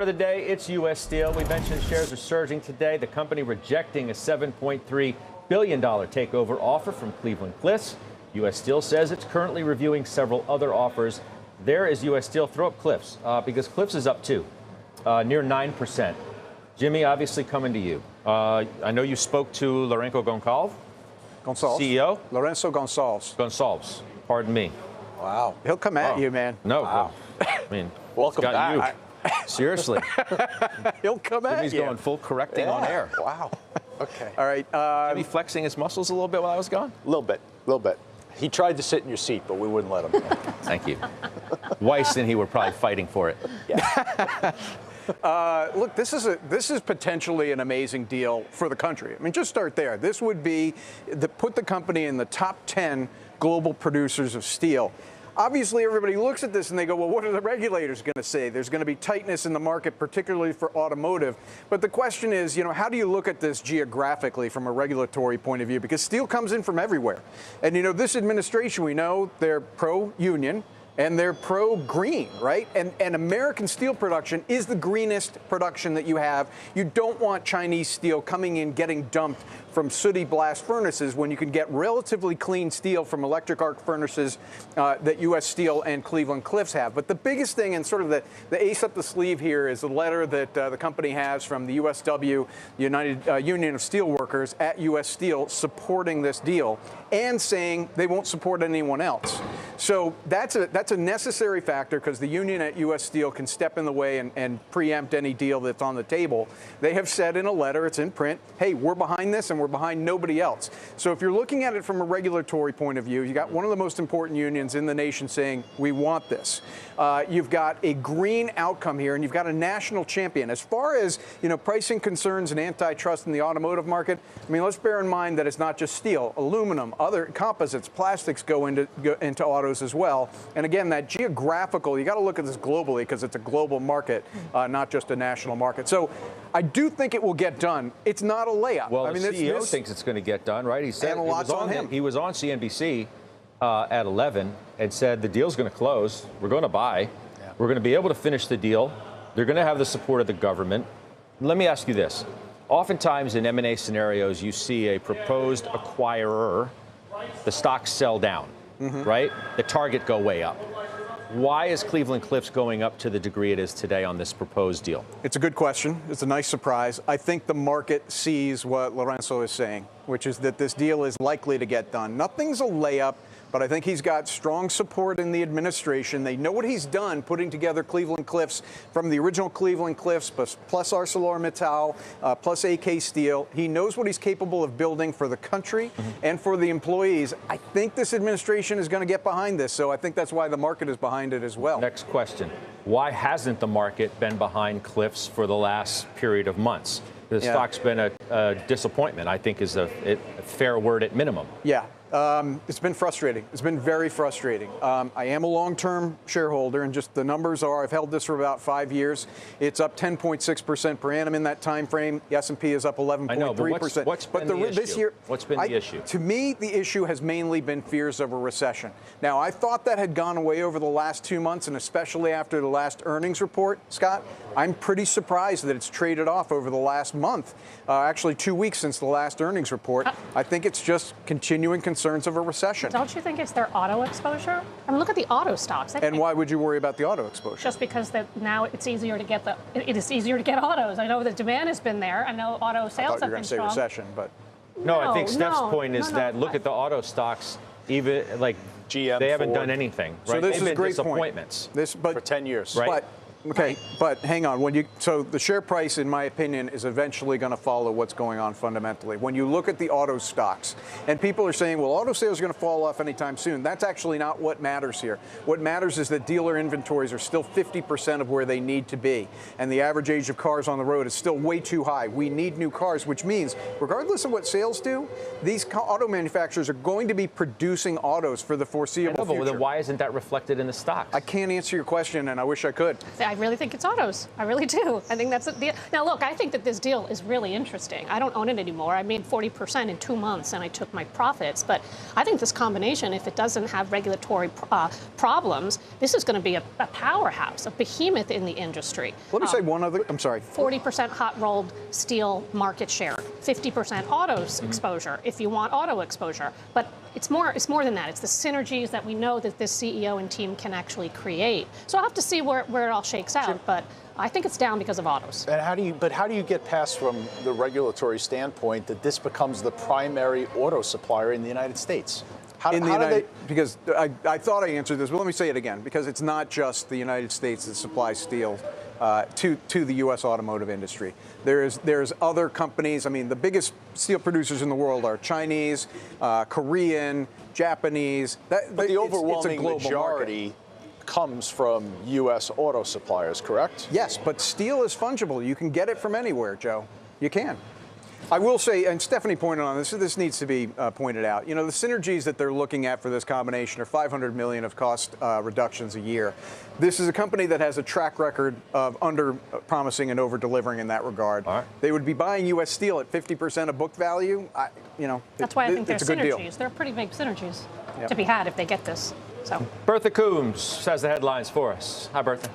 For the day, it's U.S. Steel. We mentioned shares are surging today. The company rejecting a $7.3 billion takeover offer from Cleveland-Cliffs. U.S. Steel says it's currently reviewing several other offers. There is U.S. Steel. Throw up Cliffs because Cliffs is up too, near 9%. Jimmy, obviously coming to you. I know you spoke to Lourenco Goncalves, CEO. Lourenco Goncalves. Goncalves, pardon me. Wow. He'll come at you, man. No. Wow. I mean, welcome back. Seriously. He'll come at you. Jimmy's going full correcting on air. Wow. Okay. All right. Jimmy flexing his muscles a little bit while I was gone? A little bit. He tried to sit in your seat, but we wouldn't let him. Thank you. Weiss and he were probably fighting for it. Yeah. Look, this is potentially an amazing deal for the country. I mean, just start there. This would be put the company in the top 10 global producers of steel. Obviously, everybody looks at this and they go, well, what are the regulators going to say? There's going to be tightness in the market, particularly for automotive. But the question is, how do you look at this geographically from a regulatory point of view? Because steel comes in from everywhere. And, this administration, we know they're pro-union. And they're pro-green, right? And American steel production is the greenest production that you have. You don't want Chinese steel coming in, getting dumped from sooty blast furnaces when you can get relatively clean steel from electric arc furnaces that U.S. Steel and Cleveland-Cliffs have. But the biggest thing and sort of the ace up the sleeve here is the letter that the company has from the USW, the United Union of Steelworkers, at U.S. Steel supporting this deal and saying they won't support anyone else. So that's a necessary factor because the union at U.S. Steel can step in the way and preempt any deal that's on the table. They have said in a letter, it's in print, hey, we're behind this and we're behind nobody else. So if you're looking at it from a regulatory point of view, you got one of the most important unions in the nation saying, we want this. You've got a green outcome here and you've got a national champion. As far as, pricing concerns and antitrust in the automotive market, I mean, let's bear in mind that it's not just steel, aluminum, other composites, plastics go into autos as well. And again, that geographical, you got to look at this globally because it's a global market, not just a national market. So I do think it will get done. It's not a layup. Well, the CEO thinks it's going to get done, right? He said and a lot's on him. He was on CNBC at 11 and said the deal's going to close. We're going to buy. Yeah. We're going to be able to finish the deal. They're going to have the support of the government. Let me ask you this. Oftentimes in M&A scenarios, you see a proposed acquirer, the stocks sell down, right? The target go way up. Why is Cleveland-Cliffs going up to the degree it is today on this proposed deal? It's a good question. It's a nice surprise. I think the market sees what Lourenco is saying, which is that this deal is likely to get done. Nothing's a layup, but I think he's got strong support in the administration. They know what he's done putting together Cleveland-Cliffs from the original Cleveland-Cliffs plus ArcelorMittal, plus AK Steel. He knows what he's capable of building for the country and for the employees. I think this administration is going to get behind this, so I think that's why the market is behind it as well. Next question. Why hasn't the market been behind Cliffs for the last period of months? The stock's been a disappointment, I think is a fair word at minimum. Yeah. It's been frustrating. It's been very frustrating. I am a long-term shareholder, and just the numbers are, I've held this for about 5 years. It's up 10.6% per annum in that time frame. The S&P is up 11.3%. I know, but what's been the issue? This year, what's been the issue? To me, the issue has mainly been fears of a recession. Now, I thought that had gone away over the last 2 months, and especially after the last earnings report, Scott. I'm pretty surprised that it's traded off over the last month. Actually, 2 weeks since the last earnings report. I think it's just continuing concerns of a recession. Don't you think it's their auto exposure? I mean, look at the auto stocks. And why would you worry about the auto exposure? Just because now it's easier to get it is easier to get autos. I know the demand has been there. I know auto sales have been strong. I thought you were going to say recession, but no, I think Steph's point is that look at the auto stocks, even like GM, they haven't done anything. Right? So this They've is been great disappointments. But for 10 years, right? Okay, but hang on. So the share price, in my opinion, is eventually going to follow what's going on fundamentally. When you look at the auto stocks, and people are saying, well, auto sales are going to fall off anytime soon. That's actually not what matters here. What matters is that dealer inventories are still 50% of where they need to be. And the average age of cars on the road is still way too high. We need new cars, which means, regardless of what sales do, these auto manufacturers are going to be producing autos for the foreseeable future. But why isn't that reflected in the stocks? I can't answer your question, and I wish I could. I really think it's autos. I really do. I think that's the. Now, look, I think that this deal is really interesting. I don't own it anymore. I made 40% in 2 months, and I took my profits. But I think this combination, if it doesn't have regulatory problems, this is going to be a powerhouse, a behemoth in the industry. Let me say one other. I'm sorry. 40% hot rolled steel market share, 50% autos exposure if you want auto exposure. But it's more than that. It's the synergies that we know that this CEO and team can actually create. So I'll have to see where it all shakes out. But I think it's down because of autos. And how do you get past from the regulatory standpoint that this becomes the primary auto supplier in the United States? Because I thought I answered this, but let me say it again, because it's not just the United States that supplies steel to the U.S. automotive industry. There's other companies. I mean, the biggest steel producers in the world are Chinese, Korean, Japanese. But the overwhelming majority market comes from U.S. auto suppliers, correct? Yes, but steel is fungible. You can get it from anywhere, Joe. You can. I will say, and Stephanie pointed on this, this needs to be pointed out. You know, the synergies that they're looking at for this combination are $500 million of cost reductions a year. This is a company that has a track record of under-promising and over-delivering in that regard. All right. They would be buying U.S. steel at 50% of book value. That's why I think it's they're a good deal. synergies. They're pretty big synergies to be had if they get this. So. Bertha Coombs has the headlines for us. Hi, Bertha.